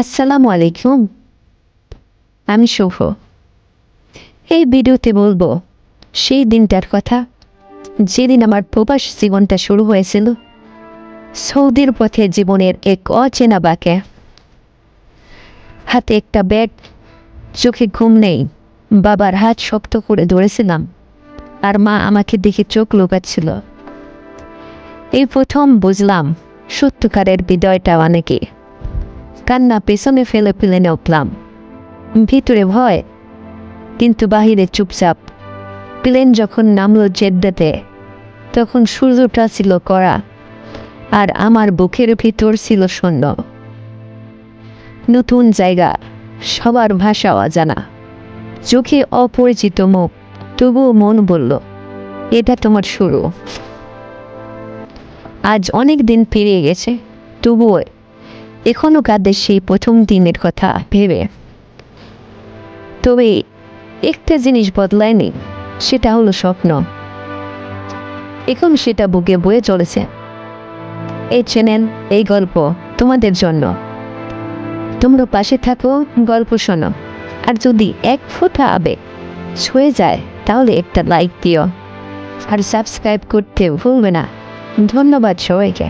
আসসালামু আলাইকুম। আমি শুভ। এই ভিডিওতে বলবো সেই দিনটার কথা, যেদিন আমার প্রবাস জীবনটা শুরু হয়েছিল। সৌদির পথে জীবনের এক অচেনা বাঁকে। হাতে একটা ব্যাগ, চোখে ঘুম নেই। বাবার হাত শক্ত করে ধরেছিলাম, আর মা আমাকে দেখে চোখ লুকাচ্ছিল। এই প্রথম বুঝলাম সত্যকারের হৃদয়টা অনেকে। কান্না পেছনে ফেলে ফেলে উঠলাম। ভিতরে ভয়, কিন্তু বাহিরে চুপচাপ। প্লেন যখন নামলো জেদ্দাতে, তখন সূর্যটা ছিল কড়া, আর আমার বুকের ভিতর ছিল শূন্য। নতুন জায়গা, সবার ভাষা অজানা, চোখে অপরিচিত মুখ। তবুও মন বলল, এটা তোমার শুরু। আজ অনেক দিন পেরিয়ে গেছে, তবুও এখনো কাঁদে সেই প্রথম দিনের কথা ভেবে। তবে একটা জিনিস বদলায়নি, সেটা হলো স্বপ্ন। এখন সেটা বুকে বয়ে চলেছে। এই চ্যানেল, এই গল্প তোমাদের জন্য। তোমরা পাশে থাকো, গল্প শোনো। আর যদি এক ফোঁটা আবেগ ছুঁয়ে যায়, তাহলে একটা লাইক দিও, আর সাবস্ক্রাইব করতে ভুলবে না। ধন্যবাদ সবাইকে।